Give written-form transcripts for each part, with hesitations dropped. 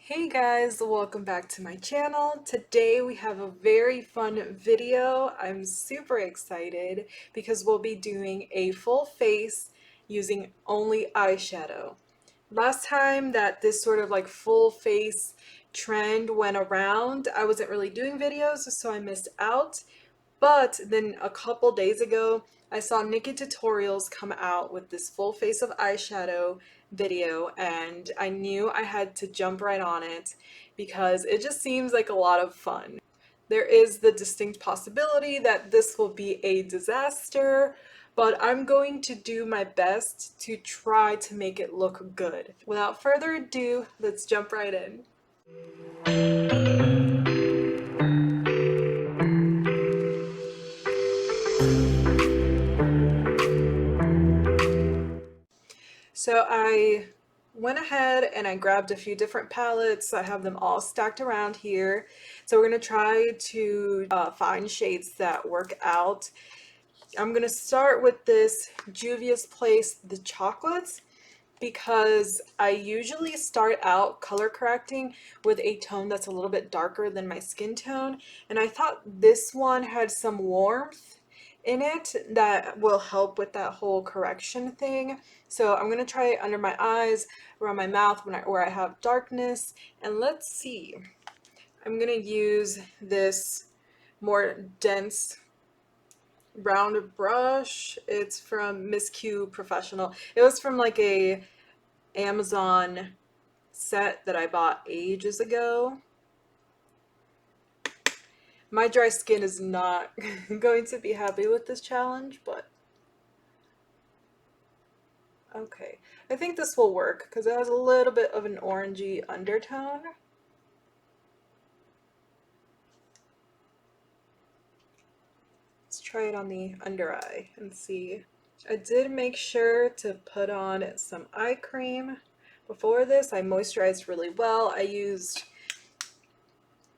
Hey guys, welcome back to my channel. Today we have a very fun video. I'm super excited because we'll be doing a full face using only eyeshadow. Last time that this sort of like full face trend went around, I wasn't really doing videos, so I missed out. But then a couple days ago, I saw NikkieTutorials come out with this full face of eyeshadow video, and I knew I had to jump right on it because it just seems like a lot of fun. There is the distinct possibility that this will be a disaster, but I'm going to do my best to try to make it look good. Without further ado, let's jump right in. So I went ahead and I grabbed a few different palettes. I have them all stacked around here. So we're going to try to find shades that work out. I'm going to start with this Juvia's Place, the chocolates, because I usually start out color correcting with a tone that's a little bit darker than my skin tone. And I thought this one had some warmth in it that will help with that whole correction thing. So I'm gonna try it under my eyes, around my mouth where I have darkness, and let's see. I'm gonna use this more dense round brush. It's from Miss Q Professional. It was from like a Amazon set that I bought ages ago. My dry skin is not going to be happy with this challenge, but okay. I think this will work because it has a little bit of an orangey undertone. Let's try it on the under eye and see. I did make sure to put on some eye cream. Before this, I moisturized really well. I used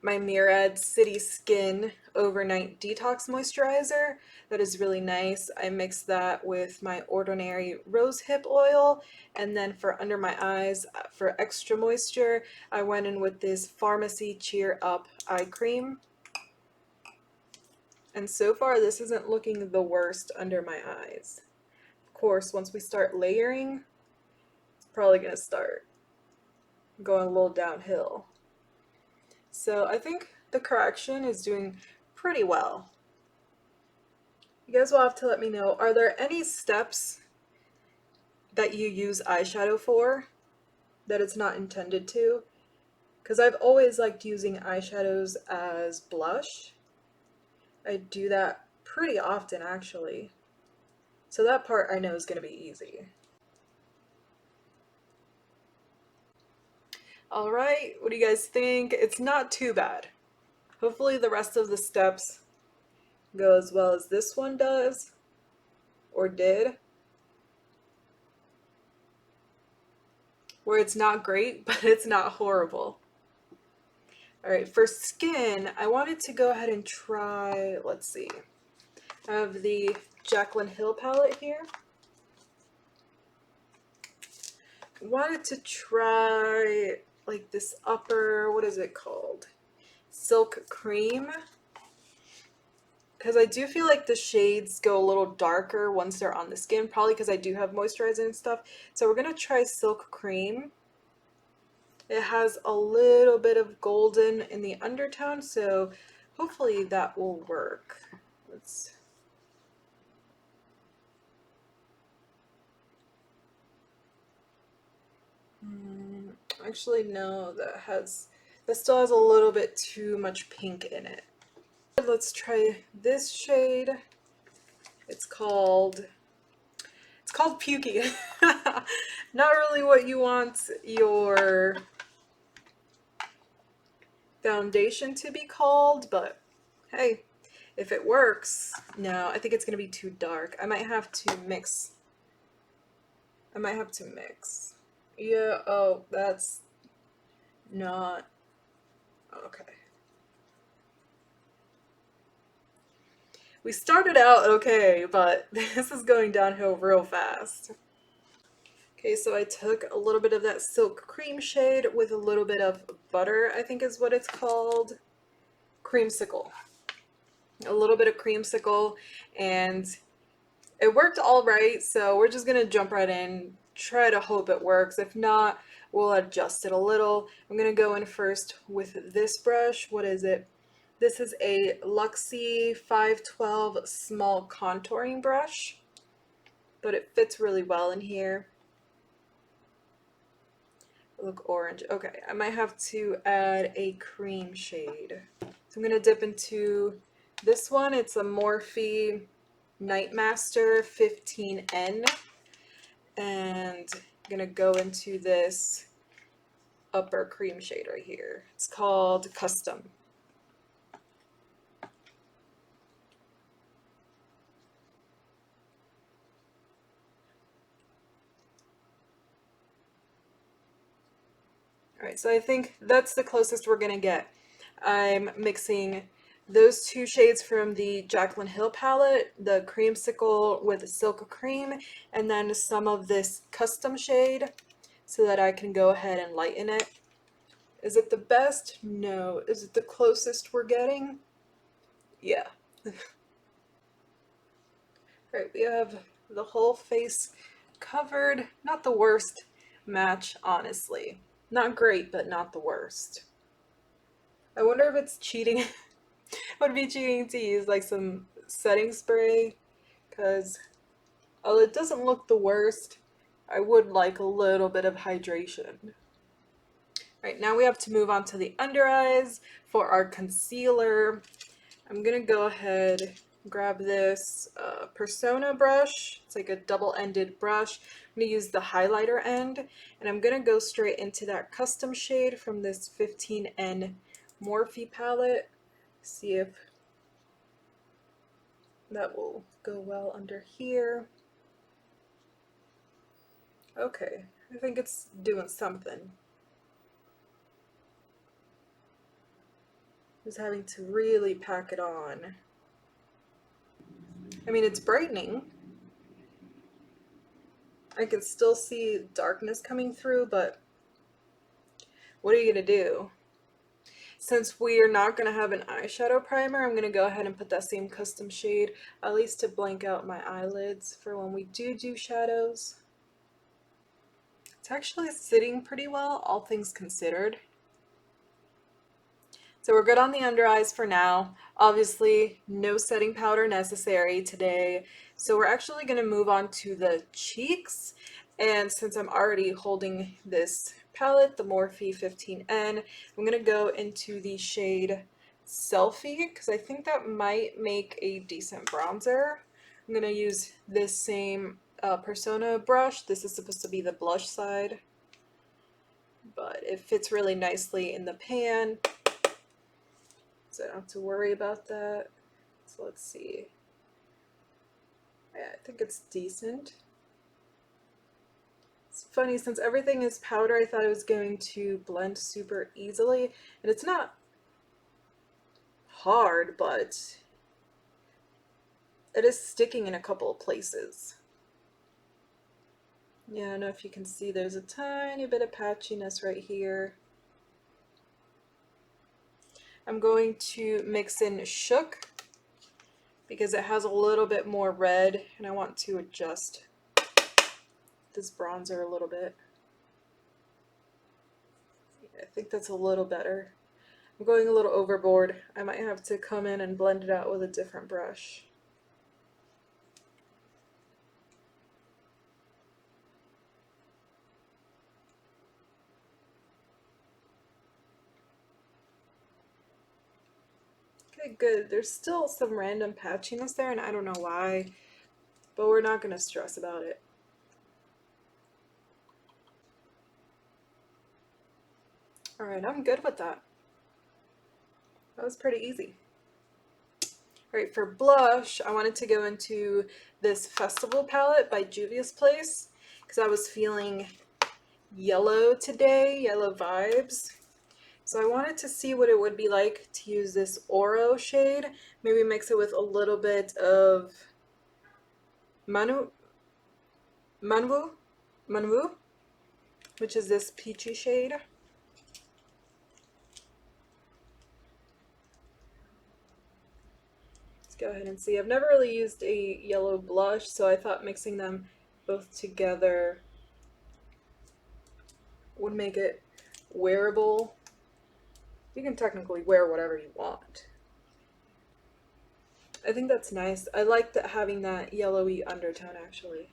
my Murad City Skin Overnight Detox Moisturizer. That is really nice. I mixed that with my Ordinary Rosehip Oil, and then for under my eyes, for extra moisture, I went in with this Pharmacy Cheer Up Eye Cream. And so far, this isn't looking the worst under my eyes. Of course, once we start layering, it's probably going to start going a little downhill. So I think the correction is doing pretty well. You guys will have to let me know, are there any steps that you use eyeshadow for that it's not intended to? Because I've always liked using eyeshadows as blush. I do that pretty often actually. So that part I know is going to be easy. Alright, what do you guys think? It's not too bad. Hopefully the rest of the steps go as well as this one does, or did. Where it's not great, but it's not horrible. Alright, for skin, I wanted to go ahead and try, let's see. I have the Jaclyn Hill palette here. I wanted to try like this upper, what is it called? Silk Cream. Because I do feel like the shades go a little darker once they're on the skin, probably because I do have moisturizer and stuff. So we're going to try Silk Cream. It has a little bit of golden in the undertone, so hopefully that will work. Let's... Actually, no, that still has a little bit too much pink in it. Let's try this shade. It's called Pukey. Not really what you want your foundation to be called, but hey, if it works. No, I think it's gonna be too dark. I might have to mix. Yeah, oh, that's not okay. We started out okay, but this is going downhill real fast. Okay, so I took a little bit of that Silk Cream shade with a little bit of butter, I think is what it's called. Creamsicle. A little bit of creamsicle, and it worked all right, so we're just gonna jump right in, try to hope it works. If not, we'll adjust it a little. I'm gonna go in first with this brush. What is it? This is a Luxie 512 small contouring brush, but it fits really well in here. Look orange. Okay, I might have to add a cream shade. So I'm gonna dip into this one. It's a Morphe Nightmaster 15N, and I'm gonna go into this upper cream shade right here. It's called Custom. All right, so I think that's the closest we're gonna get. I'm mixing those two shades from the Jaclyn Hill palette, the Creamsicle with Silk Cream, and then some of this Custom shade so that I can go ahead and lighten it. Is it the best? No. Is it the closest we're getting? Yeah. Alright, we have the whole face covered. Not the worst match, honestly. Not great, but not the worst. I wonder if it's cheating. Would be cheating to use like some setting spray, because although it doesn't look the worst, I would like a little bit of hydration. Right, now we have to move on to the under eyes for our concealer. I'm gonna go ahead and grab this Persona brush. It's like a double-ended brush. I'm gonna use the highlighter end, and I'm gonna go straight into that custom shade from this 15N Morphe palette. See if that will go well under here. Okay, I think it's doing something. Just having to really pack it on. I mean, it's brightening. I can still see darkness coming through, but what are you gonna do? Since we are not gonna have an eyeshadow primer, I'm gonna go ahead and put that same custom shade, at least to blank out my eyelids for when we do shadows. It's actually sitting pretty well, all things considered. So we're good on the under eyes for now. Obviously, no setting powder necessary today. So we're actually going to move on to the cheeks. And since I'm already holding this palette, the Morphe 15N, I'm going to go into the shade Selfie, because I think that might make a decent bronzer. I'm going to use this same Persona brush. This is supposed to be the blush side, but it fits really nicely in the pan, so I don't have to worry about that. So let's see. Yeah, I think it's decent. It's funny, since everything is powder, I thought it was going to blend super easily, and it's not hard, but it is sticking in a couple of places. Yeah, I don't know if you can see, there's a tiny bit of patchiness right here. I'm going to mix in Shook because it has a little bit more red, and I want to adjust this bronzer a little bit. I think that's a little better. I'm going a little overboard. I might have to come in and blend it out with a different brush. Okay, good. There's still some random patchiness there, and I don't know why, but we're not going to stress about it. Alright, I'm good with that. That was pretty easy. Alright, for blush, I wanted to go into this Festival palette by Juvias Place, because I was feeling yellow today, yellow vibes. So I wanted to see what it would be like to use this Oro shade. Maybe mix it with a little bit of Manwu, which is this peachy shade. go ahead and see. I've never really used a yellow blush, so I thought mixing them both together would make it wearable. You can technically wear whatever you want. I think that's nice. I like that having that yellowy undertone actually.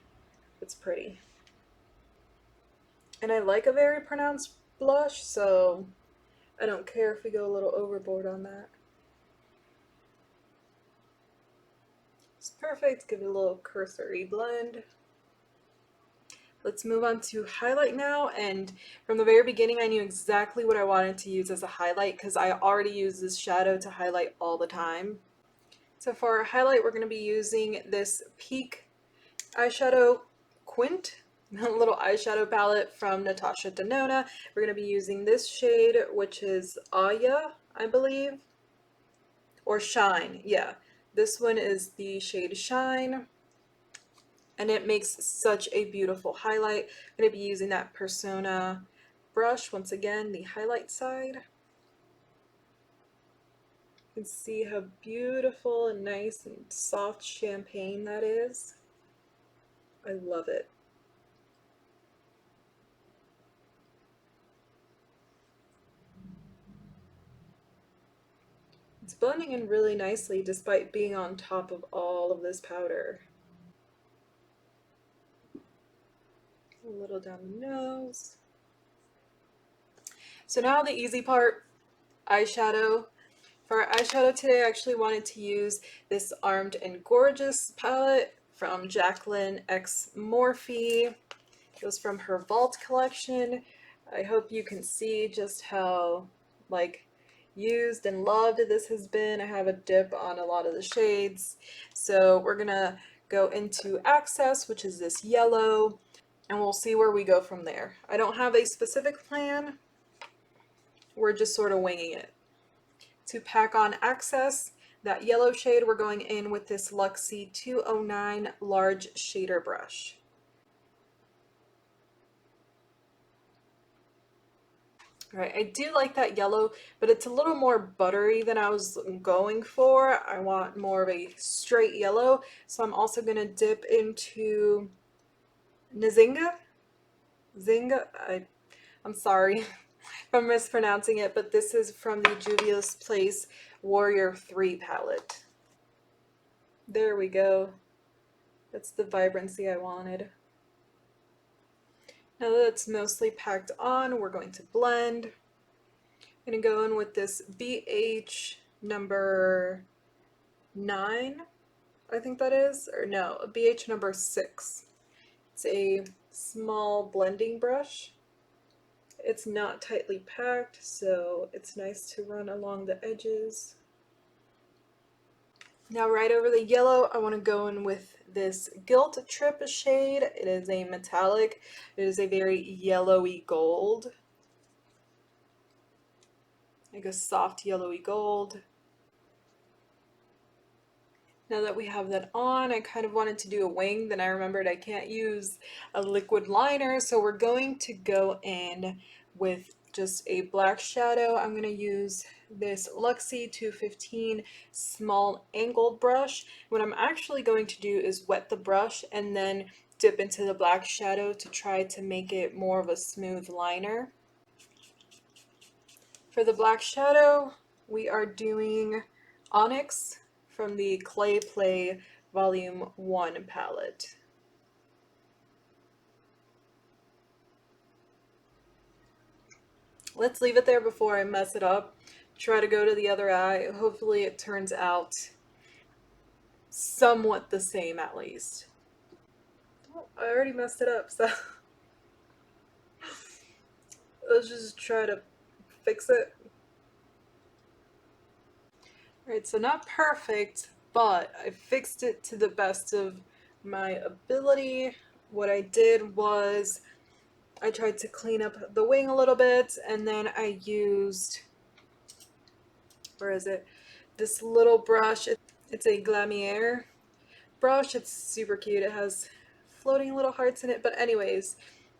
It's pretty. And I like a very pronounced blush, so I don't care if we go a little overboard on that. It's perfect. Give it a little cursory blend. Let's move on to highlight now, and from the very beginning I knew exactly what I wanted to use as a highlight because I already use this shadow to highlight all the time. So for our highlight we're going to be using this Peak eyeshadow Quint, a little eyeshadow palette from Natasha Denona. We're going to be using this shade, which is Aya, I believe, or Shine. Yeah, this one is the shade Shine, and it makes such a beautiful highlight. I'm going to be using that Persona brush, once again, the highlight side. You can see how beautiful and nice and soft champagne that is. I love it. It's blending in really nicely despite being on top of all of this powder. A little down the nose. So now the easy part, eyeshadow. For our eyeshadow today, I actually wanted to use this Armed and Gorgeous palette from Jaclyn x Morphe. It was from her Vault collection. I hope you can see just how used and loved this has been. I have a dip on a lot of the shades. So we're gonna go into Access, which is this yellow, and we'll see where we go from there. I don't have a specific plan. We're just sort of winging it. To pack on Access, that yellow shade, we're going in with this Luxie 209 large shader brush. Alright, I do like that yellow, but it's a little more buttery than I was going for. I want more of a straight yellow, so I'm also going to dip into Nzinga? Zinga? I'm sorry if I'm mispronouncing it, but this is from the Juvias Place Warrior 3 palette. There we go. That's the vibrancy I wanted. Now that it's mostly packed on, we're going to blend. I'm going to go in with this BH number 9, I think that is, or no, BH number 6. It's a small blending brush. It's not tightly packed, so it's nice to run along the edges. Now right over the yellow, I want to go in with this Guilt Trip shade. It is a metallic. It is a very yellowy gold. Like a soft yellowy gold. Now that we have that on, I kind of wanted to do a wing, then I remembered I can't use a liquid liner, so we're going to go in with just a black shadow. I'm going to use this Luxie 215 small angled brush. What I'm actually going to do is wet the brush and then dip into the black shadow to try to make it more of a smooth liner. For the black shadow, we are doing Onyx from the Clay Play Volume 1 palette. Let's leave it there before I mess it up. Try to go to the other eye. Hopefully it turns out somewhat the same at least. Oh, I already messed it up, so let's just try to fix it. Alright, so not perfect, but I fixed it to the best of my ability. What I did was I tried to clean up the wing a little bit, and then I used, where is it? This little brush. It's a Glamier brush. It's super cute. It has floating little hearts in it, but anyways,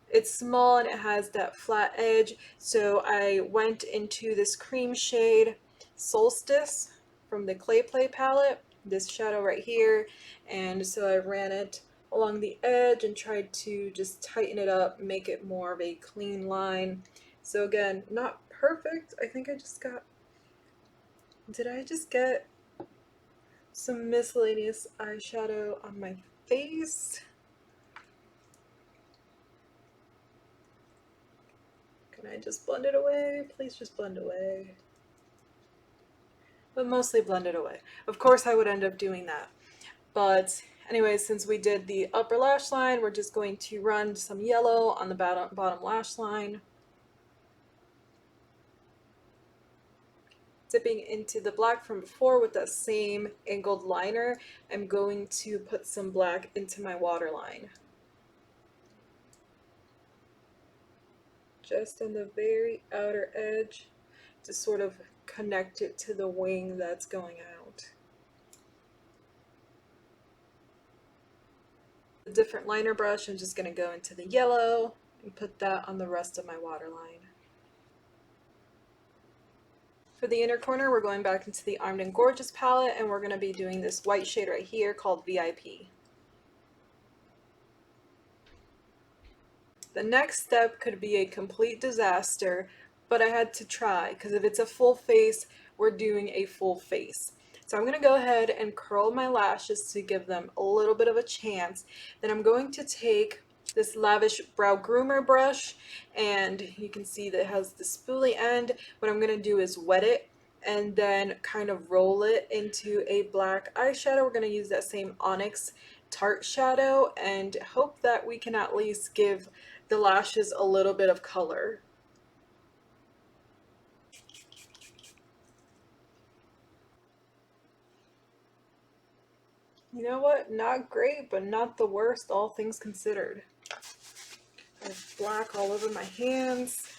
it's small and it has that flat edge. So I went into this cream shade Solstice from the Clay Play palette, this shadow right here, and so I ran it along the edge and tried to just tighten it up, make it more of a clean line. So again, not perfect. I think I just got, did I just get some miscellaneous eyeshadow on my face? Can I just blend it away? Please just blend away. But mostly blend it away. Of course I would end up doing that. But anyway, since we did the upper lash line, we're just going to run some yellow on the bottom lash line. Dipping into the black from before with that same angled liner, I'm going to put some black into my waterline. Just on the very outer edge to sort of connect it to the wing that's going out. A different liner brush, I'm just going to go into the yellow and put that on the rest of my waterline. For the inner corner, we're going back into the Armed and Gorgeous palette, and we're going to be doing this white shade right here called VIP. The next step could be a complete disaster, but I had to try, because if it's a full face, we're doing a full face. So I'm going to go ahead and curl my lashes to give them a little bit of a chance. Then I'm going to take this Lavish Brow Groomer brush, and you can see that it has the spoolie end. What I'm going to do is wet it and then kind of roll it into a black eyeshadow. We're going to use that same Onyx Tarte shadow and hope that we can at least give the lashes a little bit of color. You know what? Not great, but not the worst, all things considered. I have black all over my hands.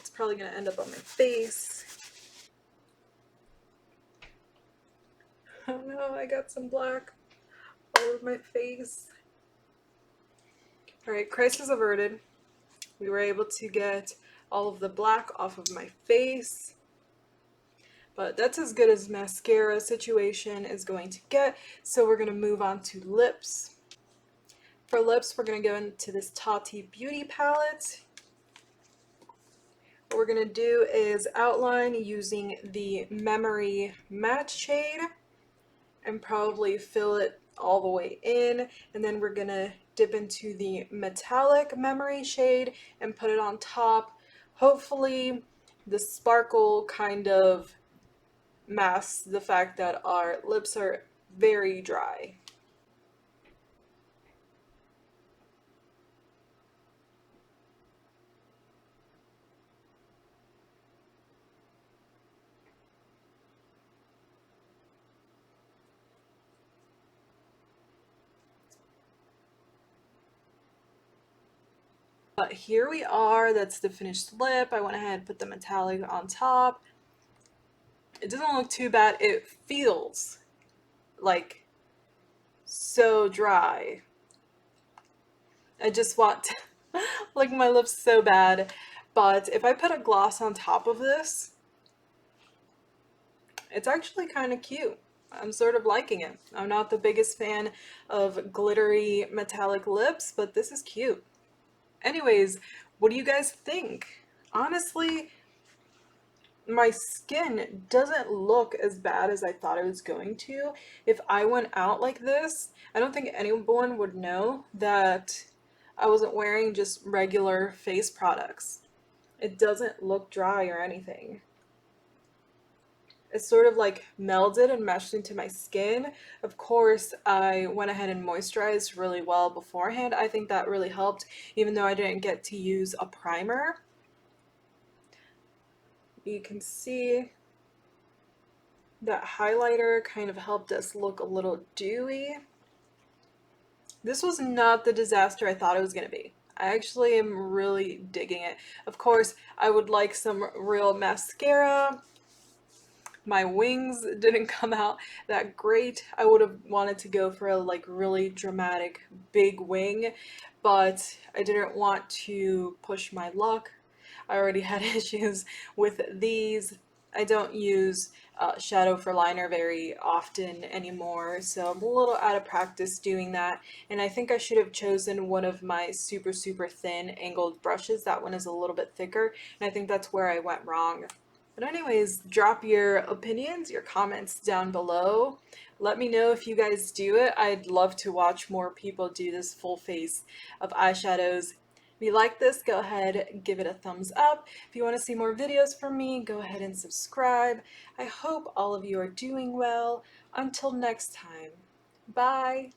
It's probably going to end up on my face. Oh no, I got some black all over my face. Alright, crisis averted. We were able to get all of the black off of my face. But that's as good as mascara situation is going to get. So we're going to move on to lips. For lips, we're going to go into this Tati Beauty palette. What we're going to do is outline using the Memory Matte shade and probably fill it all the way in. And then we're going to dip into the Metallic Memory shade and put it on top. Hopefully the sparkle kind of masks the fact that our lips are very dry. But here we are, that's the finished lip. I went ahead and put the metallic on top. It doesn't look too bad. It feels like so dry. I just want to like my lips so bad. But if I put a gloss on top of this, it's actually kind of cute. I'm sort of liking it. I'm not the biggest fan of glittery metallic lips, but this is cute. Anyways, what do you guys think? Honestly, my skin doesn't look as bad as I thought it was going to. If I went out like this, I don't think anyone would know that I wasn't wearing just regular face products. It doesn't look dry or anything. It's sort of like melded and meshed into my skin. Of course, I went ahead and moisturized really well beforehand. I think that really helped, even though I didn't get to use a primer. You can see that highlighter kind of helped us look a little dewy. This was not the disaster I thought it was going to be. I actually am really digging it. Of course, I would like some real mascara. My wings didn't come out that great. I would have wanted to go for a like really dramatic big wing, but I didn't want to push my luck. I already had issues with these. I don't use shadow for liner very often anymore, so I'm a little out of practice doing that. And I think I should have chosen one of my super, super thin angled brushes. That one is a little bit thicker, and I think that's where I went wrong. But anyways, drop your opinions, your comments down below. Let me know if you guys do it. I'd love to watch more people do this full face of eyeshadows. If you like this, go ahead, give it a thumbs up. If you want to see more videos from me, go ahead and subscribe. I hope all of you are doing well. Until next time, bye!